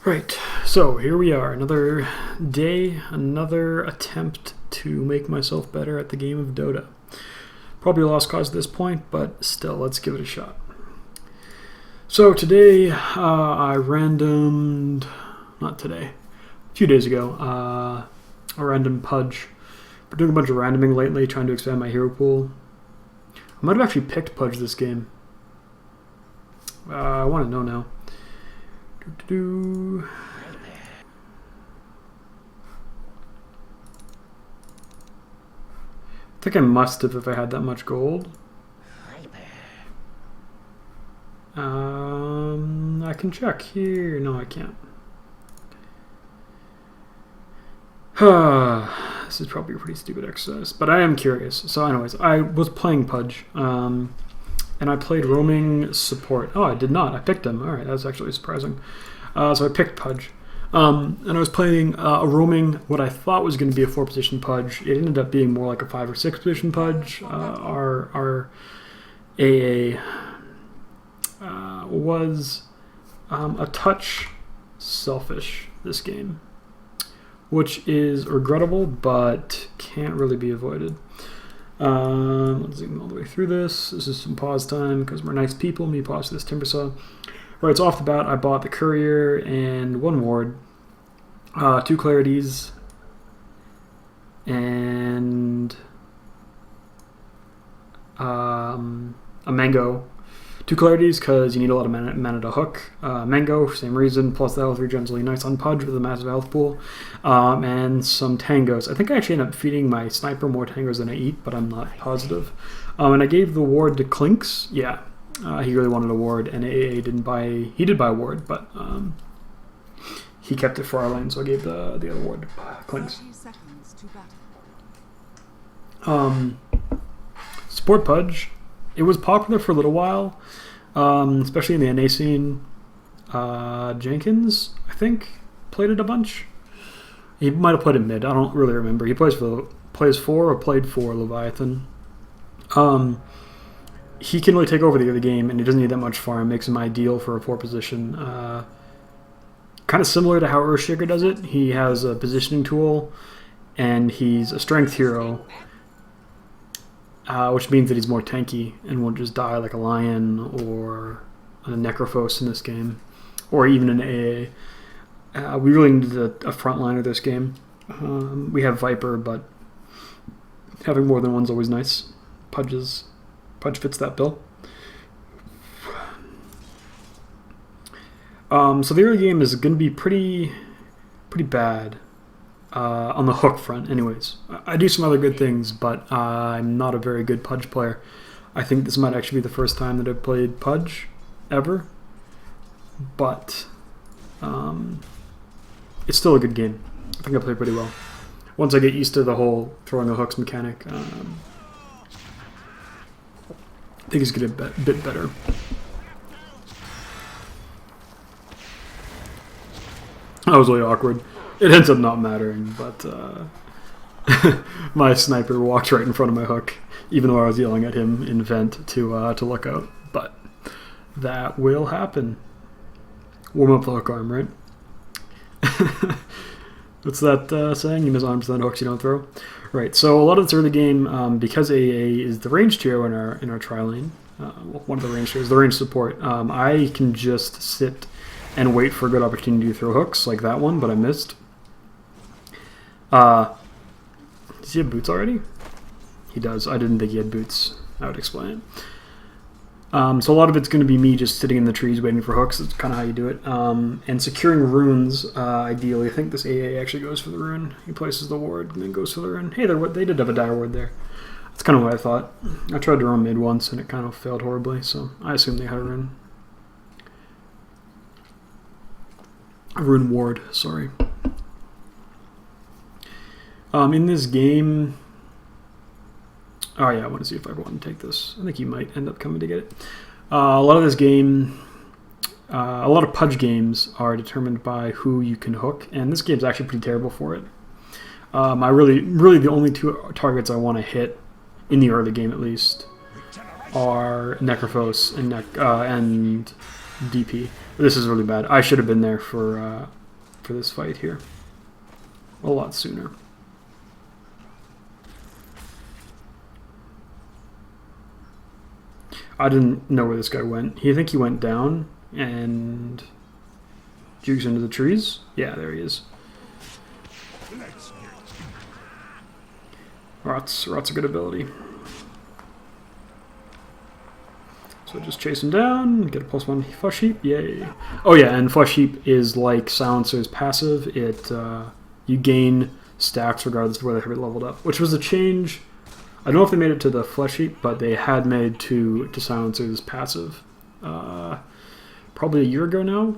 Right, so here we are, another day, another attempt to make myself better at the game of Dota. Probably a lost cause at this point, but still, let's give it a shot. So today, I randomed, not today, a few days ago, I randomed Pudge. We're doing a bunch of randoming lately, trying to expand my hero pool. I might have actually picked Pudge this game. I want to know now. I think I must have if I had that much gold. I can check here. No, I can't. This is probably a pretty stupid exercise, but I am curious. So anyways, I was playing Pudge, and I played roaming support. Oh, I did not. I picked him. All right, that's actually surprising. So I picked Pudge. And I was playing a roaming, what I thought was going to be a 4-position Pudge. It ended up being more like a 5 or 6-position Pudge. Our AA was a touch selfish this game, which is regrettable, but can't really be avoided. Let's zoom all the way through this. This is some pause time because we're nice people. Me pause this timber saw. Right, so off the bat, I bought the courier and 1 ward, 2 clarities, and a mango. 2 clarities because you need a lot of mana to hook. Mango, same reason, plus the health regen's really nice on Pudge with a massive health pool. And some tangos. I think I actually end up feeding my sniper more tangos than I eat, but I'm not positive. And I gave the ward to Clinks. Yeah, he really wanted a ward, and AA didn't buy. He did buy a ward, but he kept it for our lane, so I gave the other ward to Clinks. Support Pudge. It was popular for a little while, especially in the NA scene. Jenkins, I think, played it a bunch. He might have played it mid. I don't really remember. He plays for or played for Leviathan. He can really take over the other game, and he doesn't need that much farm. Makes him ideal for a 4-position. Kind of similar to how Earthshaker does it. He has a positioning tool, and he's a strength hero. Which means that he's more tanky and won't just die like a lion or a Necrophos in this game, or even an AA. We really needed a frontliner this game. We have Viper, but having more than one's always nice. Pudge fits that bill. So the early game is going to be pretty bad. On the hook front, anyways. I do some other good things, but I'm not a very good Pudge player. I think this might actually be the first time that I've played Pudge, ever. But it's still a good game. I think I play pretty well. Once I get used to the whole throwing the hooks mechanic, I think it's going to get a bit better. That was really awkward. It ends up not mattering, but my sniper walked right in front of my hook, even though I was yelling at him in vent to look out. But that will happen. Warm up the hook arm, right? What's that saying? You miss 100% of hooks you don't throw. Right. So a lot of this early game, because AA is the ranged hero in our tri lane, one of the ranged heroes, the ranged support. I can just sit and wait for a good opportunity to throw hooks like that one, but I missed. Does he have boots already? He does. I didn't think he had boots. I would explain it. So a lot of it's going to be me just sitting in the trees waiting for hooks. That's kind of how you do it. And securing runes, ideally. I think this AA actually goes for the rune. He places the ward and then goes for the rune. Hey, they did have a dire ward there. That's kind of what I thought. I tried to roam mid once and it kind of failed horribly, so I assume they had a rune. A rune ward, sorry. In this game, oh yeah, I want to see if I want to take this. I think he might end up coming to get it. A lot of this game, a lot of Pudge games are determined by who you can hook, and this game's actually pretty terrible for it. I really the only 2 targets I want to hit in the early game at least are Necrophos and DP. This is really bad. I should have been there for for this fight here. A lot sooner. I didn't know where this guy went. I think he went down and jukes into the trees. Yeah, there he is. Rot's a good ability. So just chase him down, get a +1 Flush Heap, yay. Oh yeah, and Flush Heap is like Silencer's passive. It you gain stacks regardless of whether they have it leveled up, which was a change. I don't know if they made it to the Flesh Heap, but they had made to Silencer's passive probably a year ago now.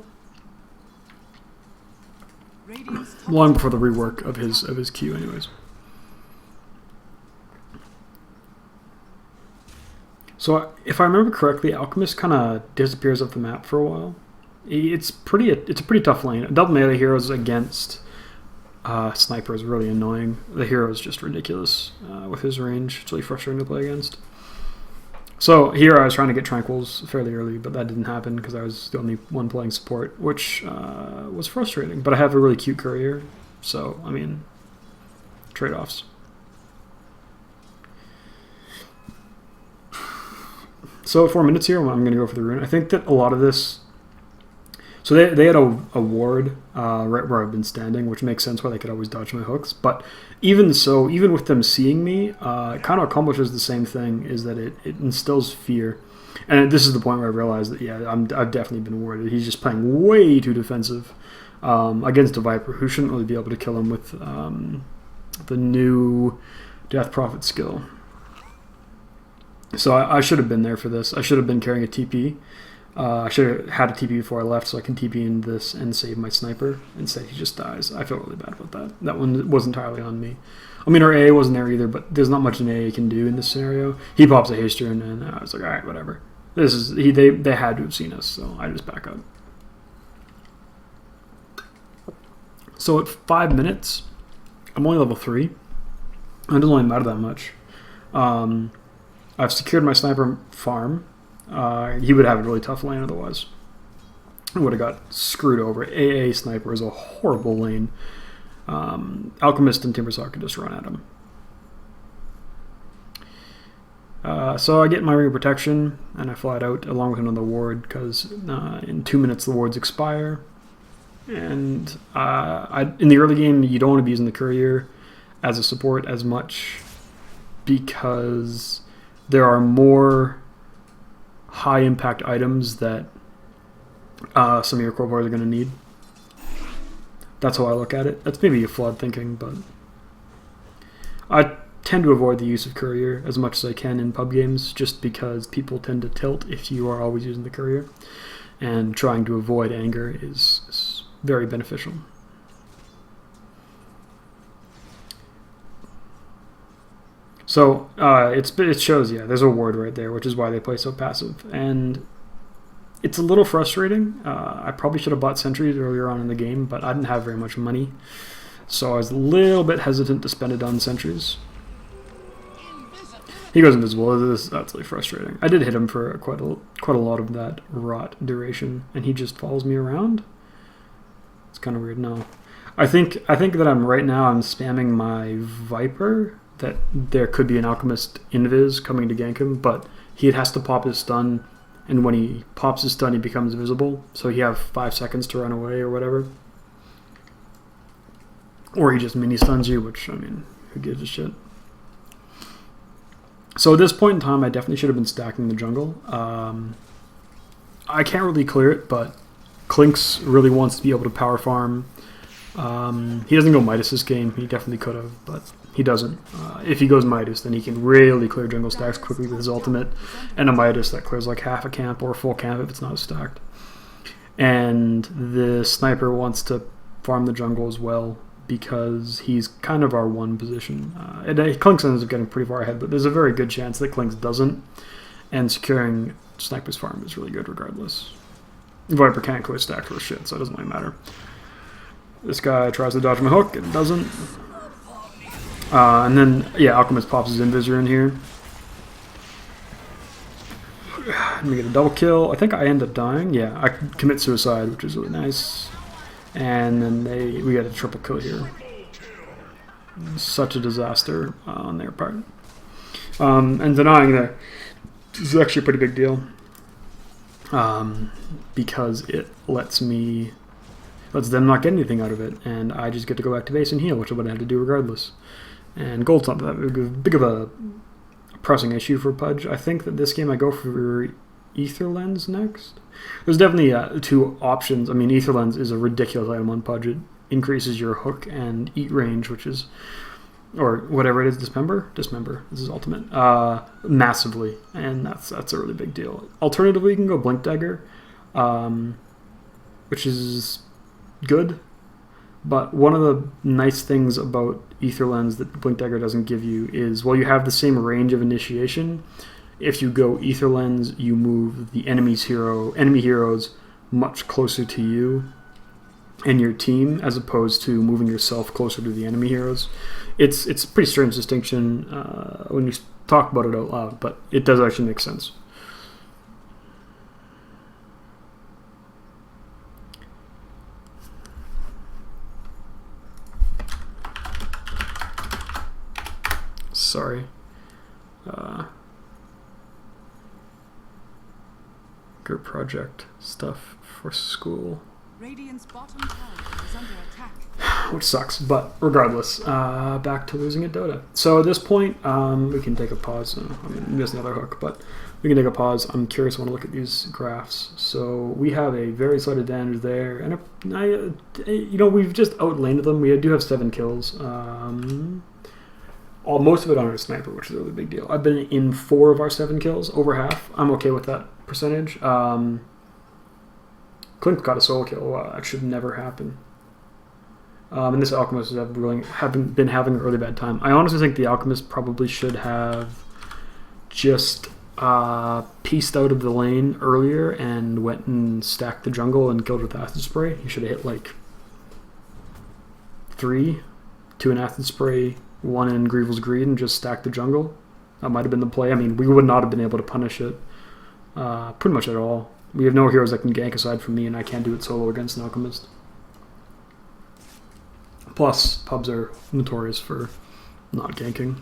Long before the rework of his Q anyways. So if I remember correctly, Alchemist kind of disappears off the map for a while. It's a pretty tough lane. Double melee heroes against Sniper is really annoying. The hero is just ridiculous with his range. It's really frustrating to play against. So here I was trying to get Tranquils fairly early, but that didn't happen because I was the only one playing support, which was frustrating. But I have a really cute courier, so, I mean, trade-offs. So 4 minutes here, I'm going to go for the rune. I think that a lot of this... So they had a ward right where I've been standing, which makes sense why they could always dodge my hooks. But even so, even with them seeing me, it kind of accomplishes the same thing, is that it instills fear. And this is the point where I realized that, yeah, I've definitely been warded. He's just playing way too defensive against a Viper, who shouldn't really be able to kill him with the new Death Prophet skill. So I should have been there for this. I should have been carrying a TP. I should have had a TP before I left so I can TP in this and save my sniper. Instead, he just dies. I feel really bad about that. That one was entirely on me. I mean, our AA wasn't there either, but there's not much an AA can do in this scenario. He pops a haste rune, and I was like, all right, whatever. They had to have seen us, so I just back up. So at 5 minutes, I'm only level 3. It doesn't really matter that much. I've secured my sniper farm. He would have a really tough lane otherwise. I would have got screwed over. AA Sniper is a horrible lane. Alchemist and Timbersaw could just run at him. So I get my ring of protection, and I fly it out along with another ward, because in 2 minutes the wards expire. And in the early game, you don't want to be using the courier as a support as much, because there are more high impact items that some of your core players are going to need. That's how I look at it. That's maybe a flawed thinking, but I tend to avoid the use of courier as much as I can in pub games, just because people tend to tilt if you are always using the courier, and trying to avoid anger is very beneficial. So it shows, yeah, there's a ward right there, which is why they play so passive. And it's a little frustrating. I probably should have bought sentries earlier on in the game, but I didn't have very much money. So I was a little bit hesitant to spend it on sentries. He goes invisible. That's really frustrating. I did hit him for quite a lot of that rot duration, and he just follows me around. It's kind of weird. No, I think that I'm spamming my Viper, that there could be an Alchemist Invis coming to gank him, but he has to pop his stun, and when he pops his stun, he becomes visible, so he have 5 seconds to run away or whatever. Or he just mini stuns you, which, I mean, who gives a shit? So at this point in time, I definitely should have been stacking the jungle. I can't really clear it, but Clinks really wants to be able to power farm. He doesn't go Midas this game. He definitely could have, but he doesn't. If he goes Midas, then he can really clear jungle stacks quickly with his ultimate, and a Midas that clears like half a camp or a full camp if it's not stacked. And the sniper wants to farm the jungle as well, because he's kind of our one position. Clinks ends up getting pretty far ahead, but there's a very good chance that Clinks doesn't, and securing sniper's farm is really good regardless. Viper can't clear stacks for shit, so it doesn't really matter. This guy tries to dodge my hook, and doesn't. And then, yeah, Alchemist pops his Invisor in here. Let me get a double kill. I think I end up dying. Yeah, I commit suicide, which is really nice. And then we got a triple kill here. Such a disaster on their part. And denying there is actually a pretty big deal. Because it lets them not get anything out of it, and I just get to go back to base and heal, which is what I had to do regardless. And gold's not that big of a pressing issue for Pudge. I think that this game I go for Ether Lens next. There's definitely two options. I mean, Ether Lens is a ridiculous item on Pudge. It increases your hook and eat range, which is, or whatever it is, dismember. This is ultimate, massively, and that's a really big deal. Alternatively, you can go Blink Dagger, which is good, but one of the nice things about Ether Lens that Blink Dagger doesn't give you is, while you have the same range of initiation, if you go Ether Lens, you move the enemy heroes much closer to you and your team, as opposed to moving yourself closer to the enemy heroes. It's a pretty strange distinction when you talk about it out loud, but it does actually make sense. Sorry. Group project stuff for school. Radiant's bottom tower is under attack. Which sucks, but regardless, back to losing at Dota. So at this point, we can take a pause. I'm missing another hook, but we can take a pause. I'm curious, I want to look at these graphs. So we have a very slight advantage there, and we've just outlanded them. We do have 7 kills. Most of it on our sniper, which is a really big deal. I've been in 4 of our 7 kills, over half. I'm okay with that percentage. Clint got a solo kill. That should never happen. And this Alchemist has been having a really bad time. I honestly think the Alchemist probably should have just pieced out of the lane earlier and went and stacked the jungle and killed with acid spray. He should have hit like 3, 2 in acid spray, 1 in Grievel's Greed, and just stacked the jungle. That might have been the play. I mean, we would not have been able to punish it pretty much at all. We have no heroes that can gank aside from me, and I can't do it solo against an Alchemist. Plus, pubs are notorious for not ganking.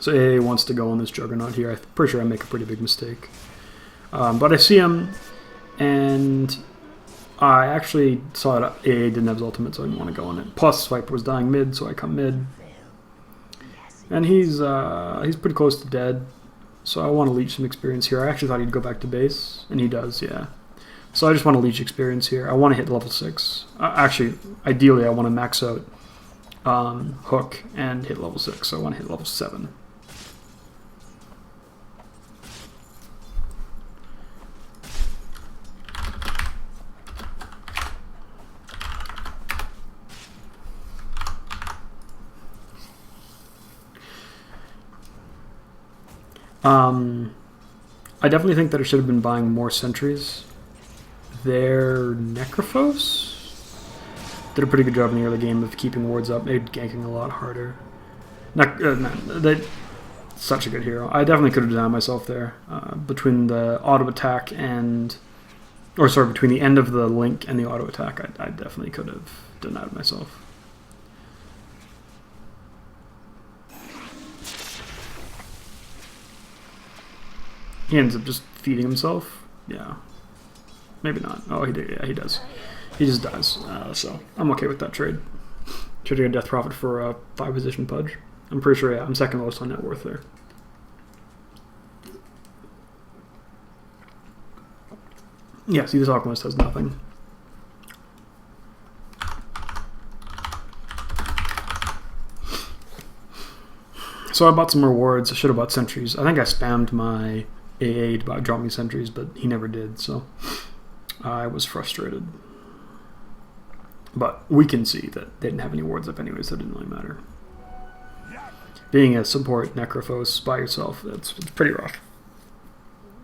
So AA wants to go on this Juggernaut here. I'm pretty sure I make a pretty big mistake. But I see him, and I actually saw that AA didn't have his ultimate, so I didn't want to go on it. Plus, Viper was dying mid, so I come mid. And he's pretty close to dead, so I want to leech some experience here. I actually thought he'd go back to base, and he does, yeah. So I just want to leech experience here. I want to hit level 6. Actually, ideally, I want to max out hook and hit level 6, so I want to hit level 7. I definitely think that I should have been buying more sentries. Their Necrophos did a pretty good job in the early game of keeping wards up, made ganking a lot harder. Such a good hero. I definitely could have denied myself there. Between the auto attack between the end of the link and the auto attack, I definitely could have denied myself. He ends up just feeding himself. Yeah. Maybe not. Oh, he did. Yeah, he does. He just dies. So I'm okay with that trade. Trading a Death Prophet for a 5-position Pudge. I'm pretty sure, yeah, I'm second lowest on net worth there. Yeah, see, this Alchemist has nothing. So I bought some more wards. I should have bought sentries. I think I spammed my AA to draw me sentries, but he never did, so I was frustrated. But we can see that they didn't have any wards up anyway, so it didn't really matter. Being a support Necrophos by yourself, it's pretty rough.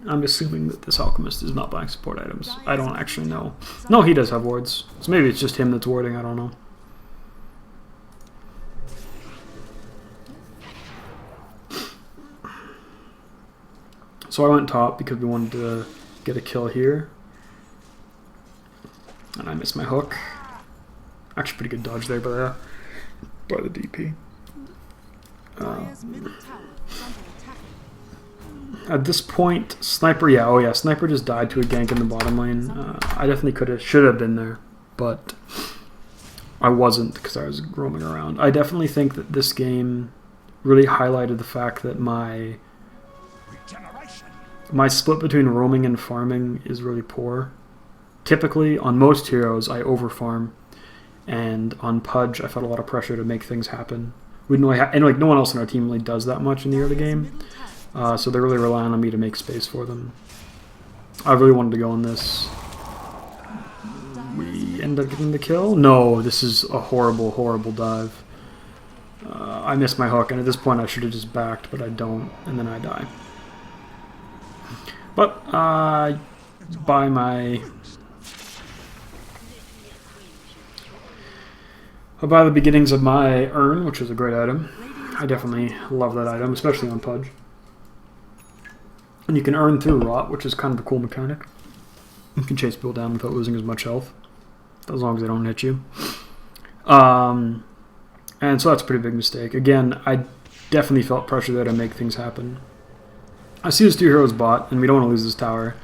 I'm assuming that this Alchemist is not buying support items. I don't actually know. No, he does have wards, so maybe it's just him that's warding, I don't know. So I went top because we wanted to get a kill here. And I missed my hook. Actually, pretty good dodge there by the DP. Dire's middle tower is under attack. At this point, Sniper, Sniper just died to a gank in the bottom lane. I definitely should have been there, but I wasn't because I was roaming around. I definitely think that this game really highlighted the fact that my split between roaming and farming is really poor. Typically, on most heroes, I overfarm, and on Pudge, I felt a lot of pressure to make things happen. We didn't really and like no one else in our team really does that much in the early game, so they're really relying on me to make space for them. I really wanted to go on this. We end up getting the kill. No, this is a horrible, horrible dive. I missed my hook, and at this point, I should have just backed, but I don't, and then I die. But by the beginnings of my urn, which was a great item. I definitely love that item, especially on Pudge. And you can earn through Rot, which is kind of a cool mechanic. You can chase people down without losing as much health, as long as they don't hit you. And so that's a pretty big mistake. Again, I definitely felt pressure there to make things happen. I see this 2 heroes bot, and we don't want to lose this tower.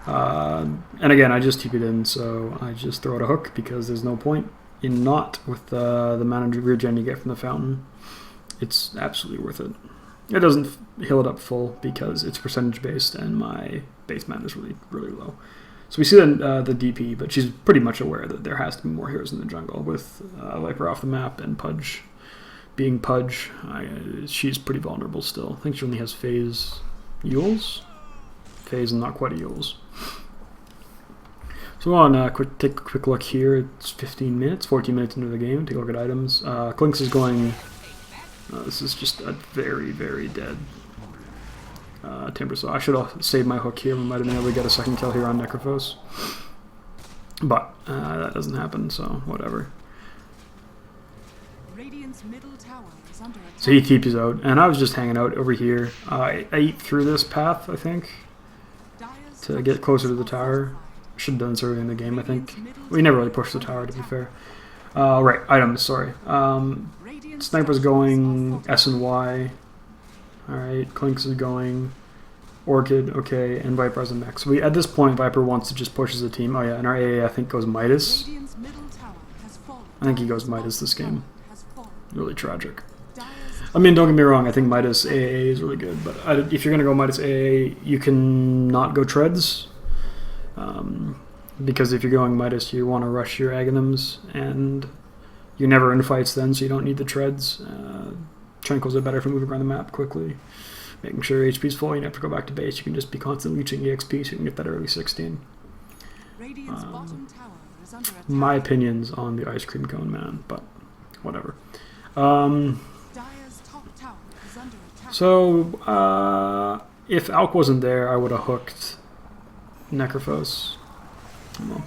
And again, I just TP'd in, so I just throw out a hook because there's no point in not with the mana regen you get from the fountain. It's absolutely worth it. It doesn't heal it up full because it's percentage based, and my base mana is really, really low. So we see the DP, but she's pretty much aware that there has to be more heroes in the jungle. With Viper off the map and Pudge being Pudge, she's pretty vulnerable still. I think she only has phase Yules? Phase and not quite a Yules. So we'll take a quick look here. It's 15 minutes, 14 minutes into the game. Take a look at items. Clinks is going... this is just a very, very dead Timber. So I should have saved my hook here. We might have been able to get a second kill here on Necrophos. But that doesn't happen, so whatever. Radiant's middle tower is under attack. So he TP's out, and I was just hanging out over here. I ate through this path, I think, to get closer to the tower. Should have done this early in the game, I think. We never really pushed the tower, to be fair. Right, items, sorry. Sniper's going S and Y. Alright, Clinks is going Orchid, okay, and Viper has a mech. So at this point, Viper wants to just push as a team. Oh yeah, and our AA, I think, goes Midas. I think he goes Midas this game. Really tragic. I mean, don't get me wrong, I think Midas AA is really good, but if you're going to go Midas AA, you can not go Treads. Because if you're going Midas, you want to rush your Aghanims, and you're never in fights then, so you don't need the Treads. Tranquils are better for moving around the map quickly, making sure HP's full. You don't have to go back to base. You can just be constantly leeching EXP so you can get that early 16. My opinions on the ice cream cone man, but whatever. So if Alk wasn't there, I would have hooked Necrophos. Well,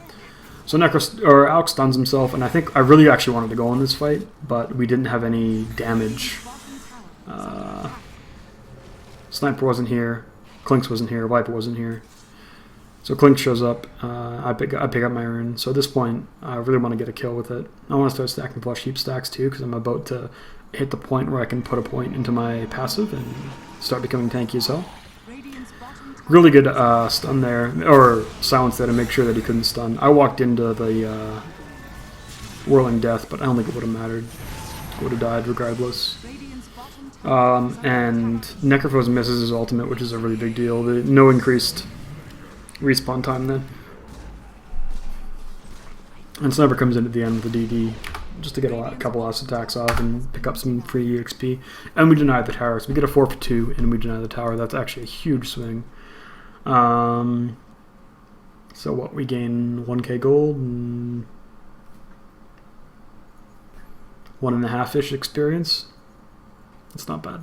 so Alk stuns himself, and I really actually wanted to go in this fight, but we didn't have any damage. Sniper wasn't here, Clinks wasn't here, Viper wasn't here. So Clink shows up, I pick up my urn. So at this point, I really want to get a kill with it. I want to start stacking flush heap stacks too, because I'm about to hit the point where I can put a point into my passive and start becoming tanky as hell. Really good stun there, or silence there to make sure that he couldn't stun. I walked into the Whirling Death, but I don't think it would have mattered. I would have died regardless. And Necrophos misses his ultimate, which is a really big deal. No increased respawn time then. And Sniper comes in at the end with the DD just to get a couple last attacks off and pick up some free EXP. And we deny the tower, so we get a 4 for 2 and we deny the tower. That's actually a huge swing. So what, we gain 1k gold and 1.5-ish experience. It's not bad.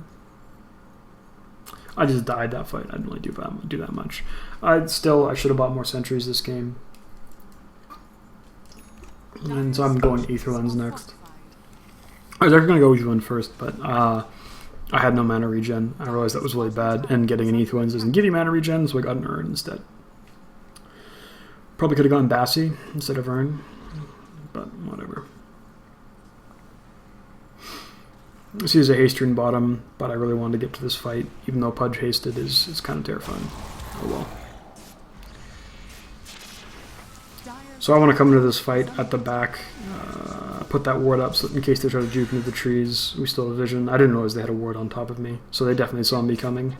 I just died that fight. I didn't really do that much. I should have bought more sentries this game. And so I'm going Aether Lens next. I was actually going to go Aether Lens first, but I had no mana regen. I realized that was really bad, and getting an Aether Lens doesn't give you mana regen, so I got an Urn instead. Probably could have gone Bassi instead of Urn, but whatever. This is a haster in bottom, but I really wanted to get to this fight, even though Pudge hasted is kind of terrifying. Oh well. So I want to come into this fight at the back, put that ward up so that in case they try to juke into the trees, we still have vision. I didn't realize they had a ward on top of me, so they definitely saw me coming.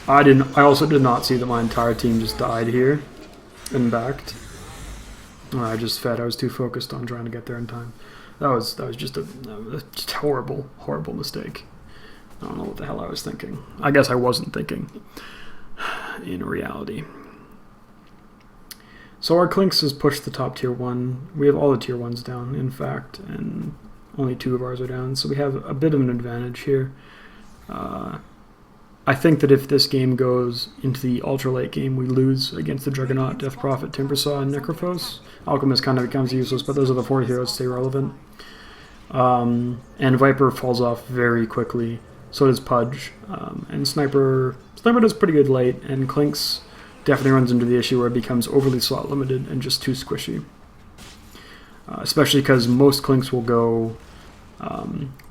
I also did not see that my entire team just died here and backed. I just fed. I was too focused on trying to get there in time. That was just a horrible, horrible mistake. I don't know what the hell I was thinking. I guess I wasn't thinking in reality. So our Clinks has pushed the top tier 1. We have all the tier 1s down, in fact, and only 2 of ours are down. So we have a bit of an advantage here. I think that if this game goes into the ultra late game, we lose against the Juggernaut, Death Prophet, Timbersaw, and Necrophos. Alchemist kind of becomes useless, but those are the 4 heroes stay relevant. And Viper falls off very quickly. So does Pudge. And Sniper does pretty good late, and Clinks definitely runs into the issue where it becomes overly slot limited and just too squishy. Especially because most Clinks will go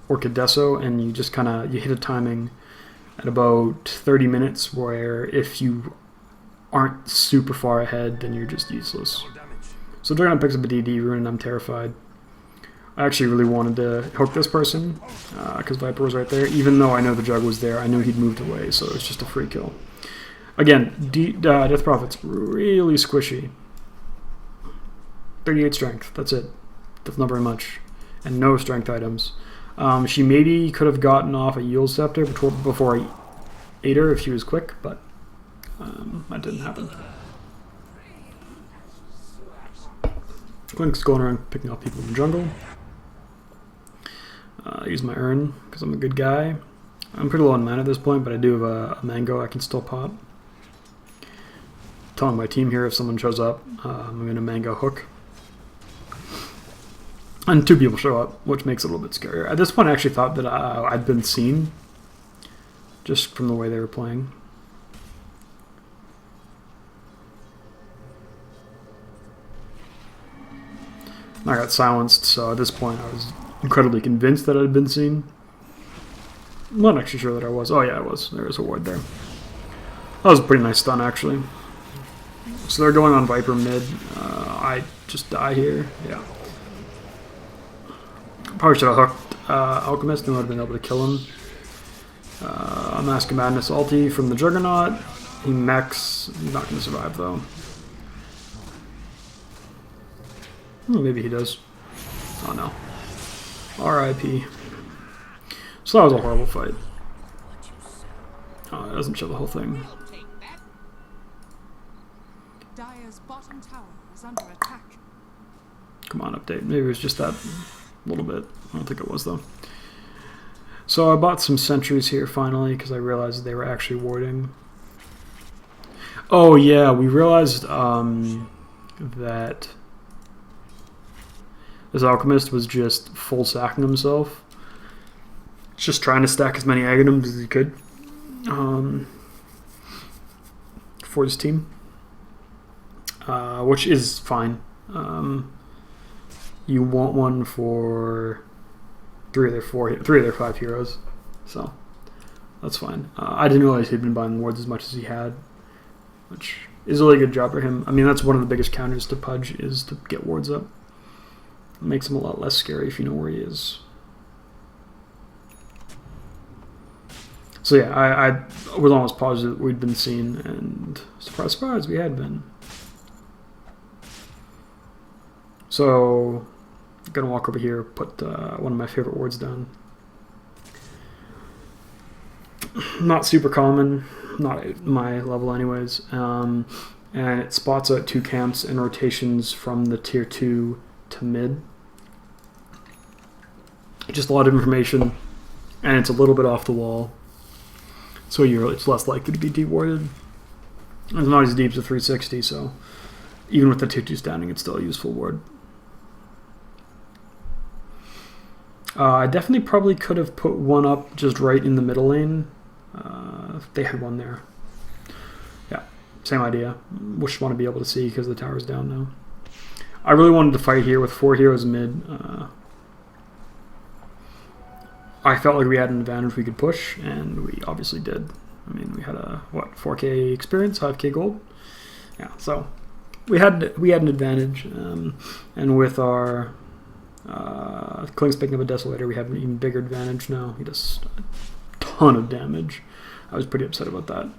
Orchidesso, and you just you hit a timing at about 30 minutes where if you aren't super far ahead, then you're just useless. So Juggernaut picks up a DD rune, and I'm terrified. I actually really wanted to hook this person because Viper was right there. Even though I know the Jug was there, I knew he'd moved away, so it was just a free kill. Again, Death Prophet's really squishy. 38 strength, that's it. That's not very much. And no strength items. She maybe could have gotten off a Yule Scepter before I ate her if she was quick, but that didn't happen. Clink's going around picking up people in the jungle. I use my urn because I'm a good guy. I'm pretty low on mana at this point, but I do have a mango I can still pop. Telling my team here if someone shows up, I'm going to mango hook. And 2 people show up, which makes it a little bit scarier. At this point, I actually thought that I'd been seen, just from the way they were playing. I got silenced, so at this point I was incredibly convinced that I'd been seen. I'm not actually sure that I was. Oh yeah, I was. There was a ward there. That was a pretty nice stun, actually. So they're going on Viper mid. I just die here. Yeah. Probably should have hooked Alchemist and would have been able to kill him. Mask of Madness ulti from the Juggernaut. He mechs. He's not going to survive, though. Maybe he does. Oh no. R.I.P. So that was a horrible fight. Oh, it doesn't show the whole thing. Dire's bottom tower is under attack. Come on, update. Maybe it was just that little bit. I don't think it was, though. So I bought some sentries here, finally, because I realized they were actually warding. Oh, yeah, we realized that this Alchemist was just full sacking himself. Just trying to stack as many items as he could for his team. Which is fine. You want one for 3 of their 5 heroes, so that's fine. I didn't realize he'd been buying wards as much as he had, which is a really good job for him. I mean, that's one of the biggest counters to Pudge, is to get wards up. It makes him a lot less scary if you know where he is. So yeah, I was almost positive we'd been seen, and surprise, surprise, we had been. So I'm gonna walk over here, put one of my favorite wards down. Not super common, not at my level anyways. And it spots out 2 camps and rotations from the tier 2 to mid. Just a lot of information, and it's a little bit off the wall, so it's less likely to be dewarded. It's not as deep as a 360, so even with the 2-2 standing, it's still a useful ward. I definitely probably could have put one up just right in the middle lane. They had one there. Yeah, same idea. Just want to be able to see because the tower's down now. I really wanted to fight here with 4 heroes mid. I felt like we had an advantage we could push, and we obviously did. I mean, we had a, 4K experience, 5K gold? Yeah, so we had an advantage, and with our Klink's picking up a Desolator, we have an even bigger advantage now. He does a ton of damage. I was pretty upset about that.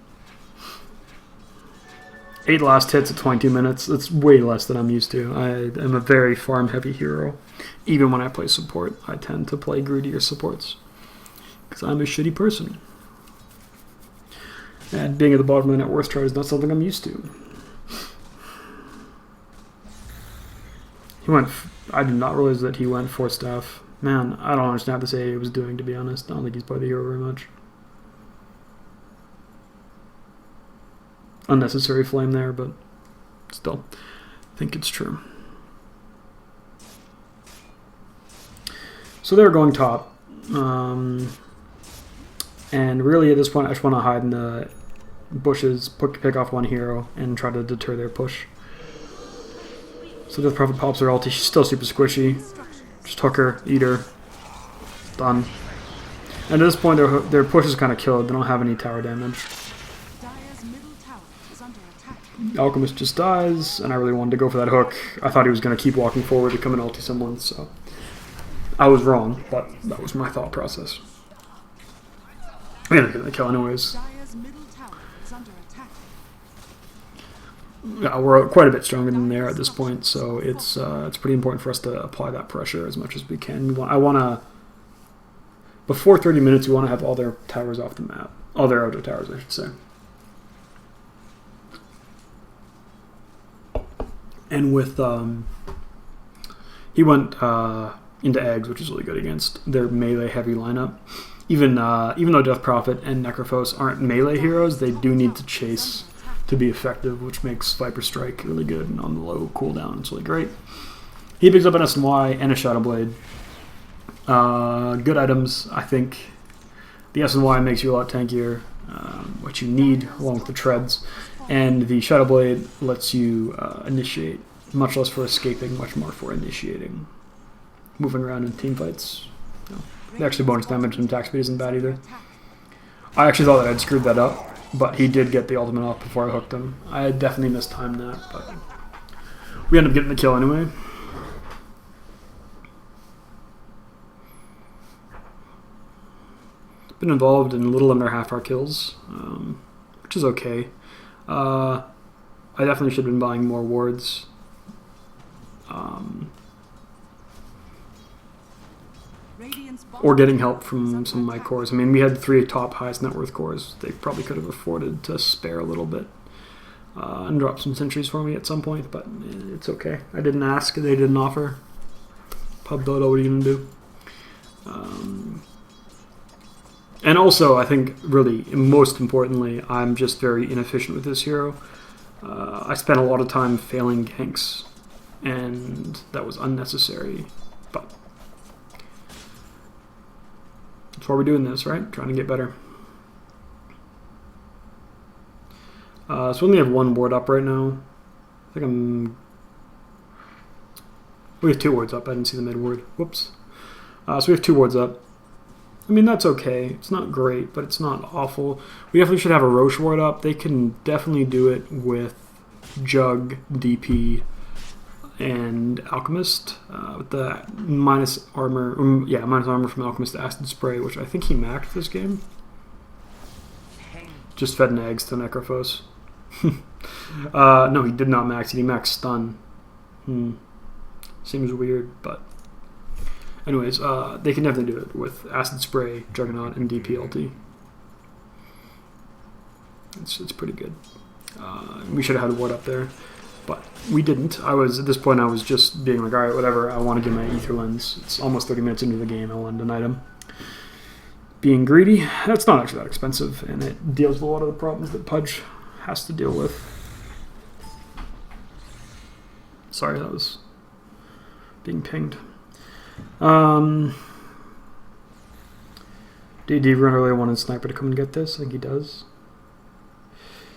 8 last hits at 22 minutes. That's way less than I'm used to. I am a very farm-heavy hero. Even when I play support, I tend to play greedier supports. Because I'm a shitty person. And being at the bottom of the net worth chart is not something I'm used to. I did not realize that he went 4 staff. Man, I don't understand what this AA was doing, to be honest. I don't think he's played the hero very much. Unnecessary flame there, but still, I think it's true. So they're going top. And really at this point I just want to hide in the bushes, pick off one hero, and try to deter their push. So Death Prophet pops her ulti. She's still super squishy. Just hook her, eat her. Done. And at this point their push is kind of killed. They don't have any tower damage. Alchemist just dies, and I really wanted to go for that hook. I thought he was going to keep walking forward to come and ulti someone, so I was wrong, but that was my thought process. We ended up getting the kill anyways. Yeah, we're quite a bit stronger than they are at this point, so it's pretty important for us to apply that pressure as much as we can. Before 30 minutes, we want to have all their towers off the map. All their outdoor towers, I should say. And with he went into eggs, which is really good against their melee heavy lineup. Even though Death Prophet and Necrophos aren't melee heroes, they do need to chase to be effective, which makes Viper Strike really good, and on the low cooldown it's really great. He picks up an SNY and a Shadow Blade. Good items, I think. The SNY makes you a lot tankier, what you need along with the treads. And the Shadow Blade lets you initiate, much less for escaping, much more for initiating. Moving around in team fights. The actually bonus damage and attack speed isn't bad either. I actually thought that I'd screwed that up, but he did get the ultimate off before I hooked him. I definitely mistimed that, but we ended up getting the kill anyway. Been involved in a little under half our kills, which is okay. I definitely should have been buying more wards. Or getting help from some of my cores. I mean, we had 3 top highest net worth cores. They probably could have afforded to spare a little bit and drop some sentries for me at some point, but it's okay. I didn't ask, they didn't offer. Pub Dodo, what are you going to do? And also, I think, really, most importantly, I'm just very inefficient with this hero. I spent a lot of time failing ganks, and that was unnecessary, but that's why we're doing this, right? Trying to get better. So we only have 1 ward up right now. I think we have 2 wards up. I didn't see the mid ward. Whoops. So we have 2 wards up. I mean, that's okay. It's not great, but it's not awful. We definitely should have a Roche ward up. They can definitely do it with Jug, DP, and Alchemist. With the minus armor from Alchemist to Acid Spray, which I think he maxed this game. Just fed an eggs to Necrophos. No, he did not max it. He maxed Stun. Seems weird, but anyways, they can definitely do it with Acid Spray, Juggernaut, and DP ulti. It's pretty good. We should have had a ward up there, but we didn't. At this point, I was just being like, alright, whatever, I want to get my Ether Lens. It's almost 30 minutes into the game, I wanted an item. Being greedy, that's not actually that expensive, and it deals with a lot of the problems that Pudge has to deal with. Sorry, that was being pinged. Did everyone really wanted Sniper to come and get this? I think he does.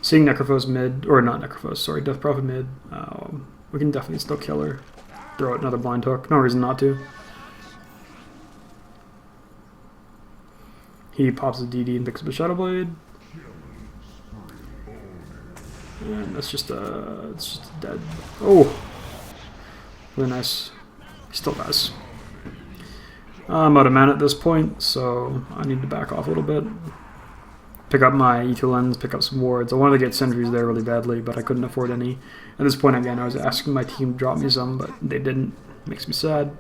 Seeing Necrophos mid, or not Necrophos, sorry, Death Prophet mid, we can definitely still kill her. Throw out another blind hook. No reason not to. He pops a DD and picks up a Shadow Blade. And that's just it's just dead. Oh! Really nice. He still dies. I'm out of mana at this point, so I need to back off a little bit. Pick up my E2 lens, pick up some wards. I wanted to get sentries there really badly, but I couldn't afford any. At this point, again, I was asking my team to drop me some, but they didn't. Makes me sad.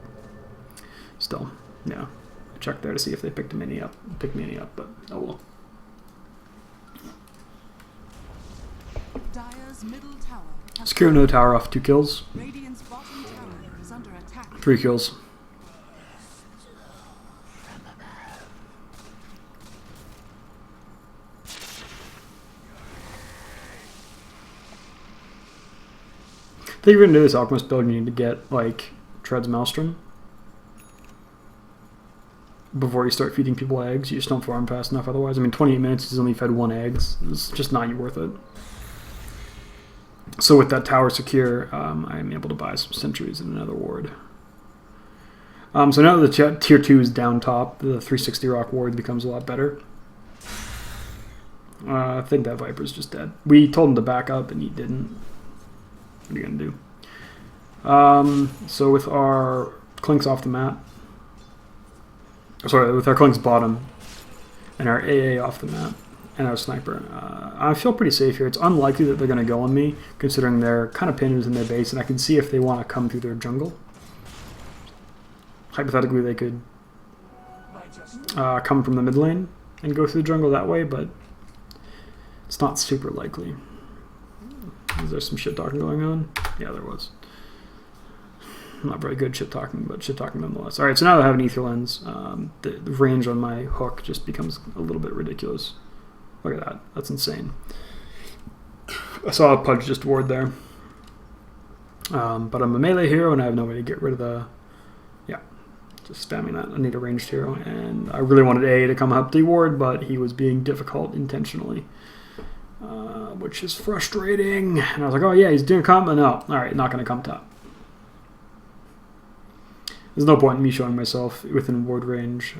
Still, yeah. I checked there to see if they picked me any up, but oh well. Dire's middle tower has Secure no tower off 2 kills. Radiant's bottom tower is under attack. 3 kills. I think you're going to do this Alchemist build, you need to get, like, Tread's Maelstrom before you start feeding people eggs. You just don't farm fast enough otherwise. I mean, 28 minutes, he's only fed 1 egg. It's just not worth it. So with that tower secure, I'm able to buy some sentries and another ward. So now that the tier 2 is down top, the 360 rock ward becomes a lot better. I think that Viper's just dead. We told him to back up and he didn't. What are you going to do? So with our Clinks off the map, sorry, with our Clinks bottom and our AA off the map and our Sniper, I feel pretty safe here. It's unlikely that they're going to go on me, considering they're kind of pinned in their base, and I can see if they want to come through their jungle. Hypothetically, they could come from the mid lane and go through the jungle that way, but it's not super likely. Is there some shit talking going on? Yeah, there was. Not very good shit talking, but shit talking nonetheless. Alright, so now that I have an Ether Lens, the range on my hook just becomes a little bit ridiculous. Look at that. That's insane. I saw a Pudge just ward there. But I'm a melee hero and I have no way to get rid of the... Yeah, just spamming that. I need a ranged hero. And I really wanted A to come up D-ward, but he was being difficult intentionally. Which is frustrating. And I was like, oh yeah, he's doing comp, but no. Alright, not going to come top. There's no point in me showing myself within ward range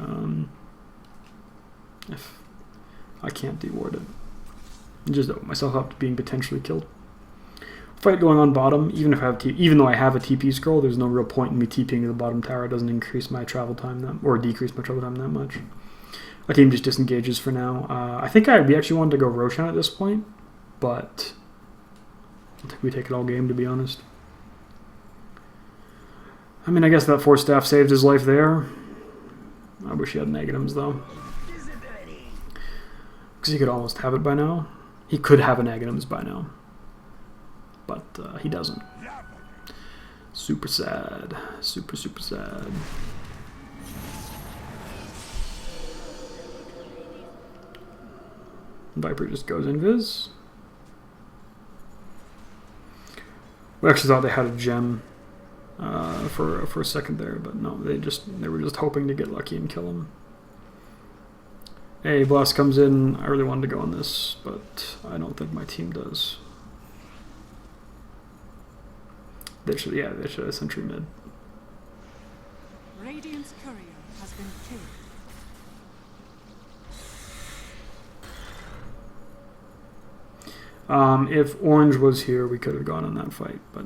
if I can't de-ward it. And just open myself up to being potentially killed. Fight going on bottom, even if I have even though I have a TP scroll, there's no real point in me TPing to the bottom tower. It doesn't increase my travel time or decrease my travel time that much. My team just disengages for now. I think we actually wanted to go Roshan at this point, but I think we take it all game, to be honest. I mean, I guess that Force Staff saved his life there. I wish he had negatives, though. Because he could almost have it by now. He could have a negatives by now. But he doesn't. Super sad. Super, super sad. Viper just goes invis. We actually thought they had a gem for a second there, but no, they were just hoping to get lucky and kill him. Hey, Blast comes in. I really wanted to go on this, but I don't think my team does. They should have sentry mid. Radiant's courier has been killed. If Orange was here, we could have gone on that fight, but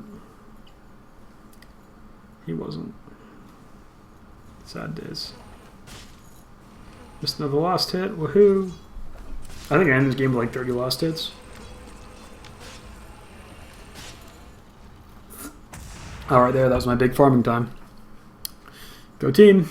he wasn't. Sad days. Just another last hit. Woohoo! I think I ended this game with like 30 last hits. Alright, there. That was my big farming time. Go team!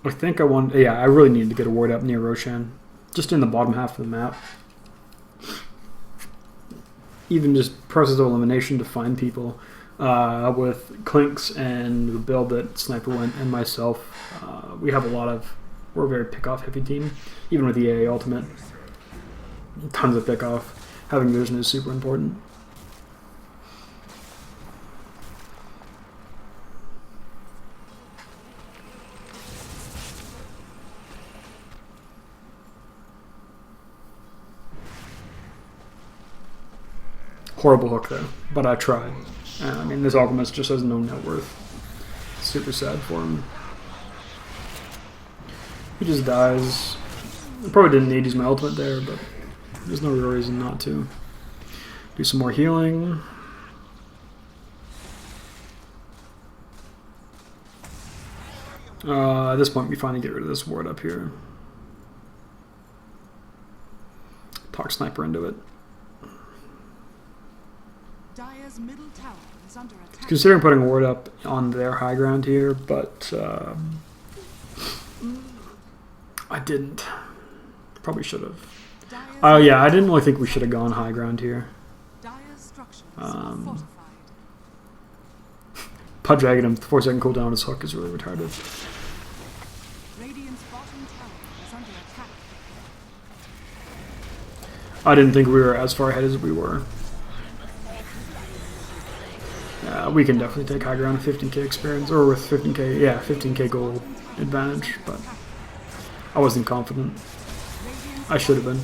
I think I want... Yeah, I really needed to get a ward up near Roshan. Just in the bottom half of the map. Even just process of elimination to find people. With Clinks and the build that Sniper went and myself, we have a lot of... We're a very pick-off heavy team. Even with the AA ultimate. Tons of pick-off. Having vision is super important. Horrible hook there, but I tried. I mean, this Alchemist just has no net worth. Super sad for him. He just dies. I probably didn't need to use my ultimate there, but there's no real reason not to. Do some more healing. At this point, we finally get rid of this ward up here. Talk Sniper into it. Dire's middle tower is under attack. Considering putting a ward up on their high ground here, but I didn't. Probably should have. Oh yeah, I didn't really think we should have gone high ground here. Dire's structures are fortified. Pudge dragging him 4-second cooldown on his hook is really retarded. Radiant's bottom tower is under attack. I didn't think we were as far ahead as we were. We can definitely take high ground 15k experience, or with 15k, yeah, 15k gold advantage, but I wasn't confident. I should have been.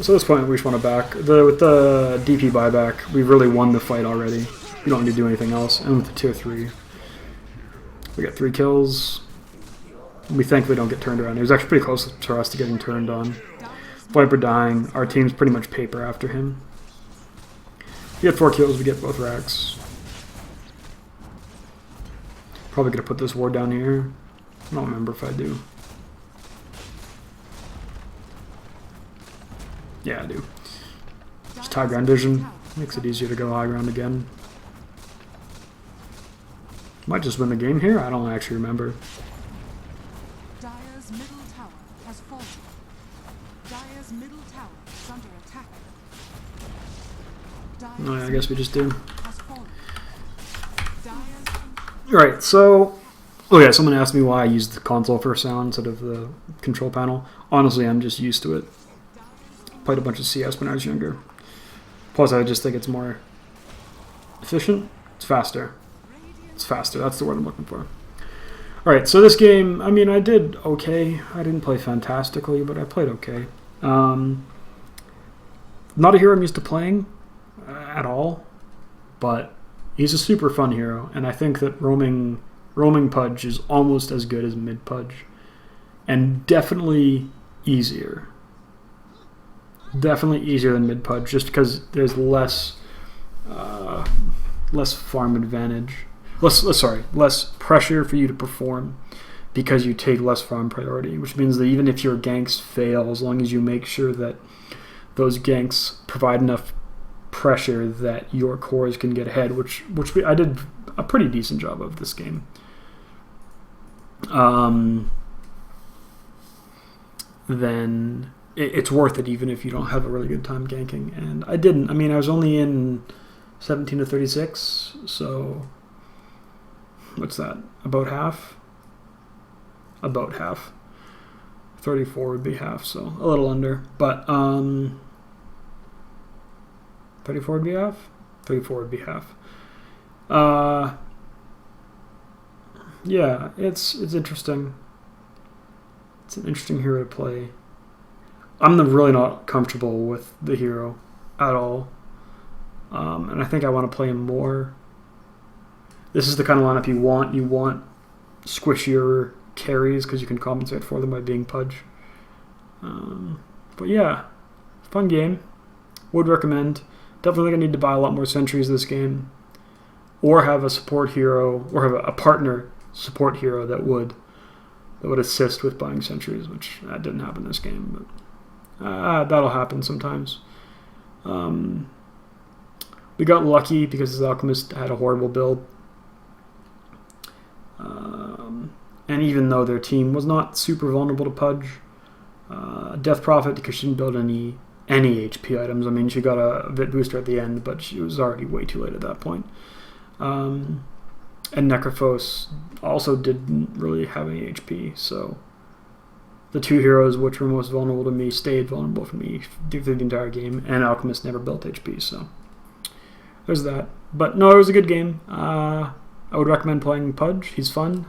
So at this point, we just want to back. With the DP buyback, we really won the fight already. We don't need to do anything else. And with the tier 3, we got 3 kills. We thankfully don't get turned around. It was actually pretty close to us to getting turned on. Viper dying. Our team's pretty much paper after him. If we get 4 kills, we get both racks. Probably going to put this ward down here. I don't remember if I do. Yeah, I do. Just high ground vision. Makes it easier to go high ground again. Might just win the game here. I don't actually remember. Dire's middle tower has fallen. Dire's middle tower is under attack. Oh, yeah, I guess we just do. Has fallen. Dire's Right, so... Oh yeah, someone asked me why I used the console for sound instead of the control panel. Honestly, I'm just used to it. Played a bunch of CS when I was younger. Plus, I just think it's more efficient. It's faster. It's faster. That's the word I'm looking for. Alright, so this game, I mean, I did okay. I didn't play fantastically, but I played okay. Not a hero I'm used to playing at all, but he's a super fun hero, and I think that roaming Pudge is almost as good as mid Pudge, and definitely easier. Definitely easier than mid Pudge, just because there's less farm advantage. Less pressure for you to perform because you take less farm priority, which means that even if your ganks fail, as long as you make sure that those ganks provide enough pressure that your cores can get ahead, which I did a pretty decent job of this game. Then it's worth it even if you don't have a really good time ganking. And I didn't. I mean, I was only in 17 to 36, so what's that? About half? About half. 34 would be half, so a little under. But 34 would be half? 34 would be half. Yeah, it's interesting. It's an interesting hero to play. I'm really not comfortable with the hero at all. And I think I want to play him more. This is the kind of lineup you want. You want squishier carries because you can compensate for them by being Pudge. But yeah, fun game. Would recommend. Definitely gonna need to buy a lot more sentries this game, or have a support hero, or have a partner support hero that would assist with buying sentries, which that didn't happen this game, but that'll happen sometimes. We got lucky because his Alchemist had a horrible build. And even though their team was not super vulnerable to Pudge, Death Prophet, because she didn't build any HP items. I mean, she got a Vit booster at the end, but she was already way too late at that point. And Necrophos also didn't really have any HP, so the two heroes which were most vulnerable to me stayed vulnerable for me through the entire game, and Alchemist never built HP, so there's that. But no, it was a good game. I would recommend playing Pudge. He's fun.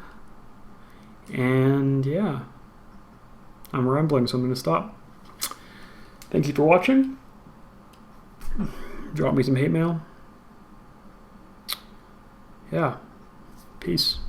And yeah, I'm rambling, so I'm going to stop. Thank you for watching. Drop me some hate mail. Yeah. Peace.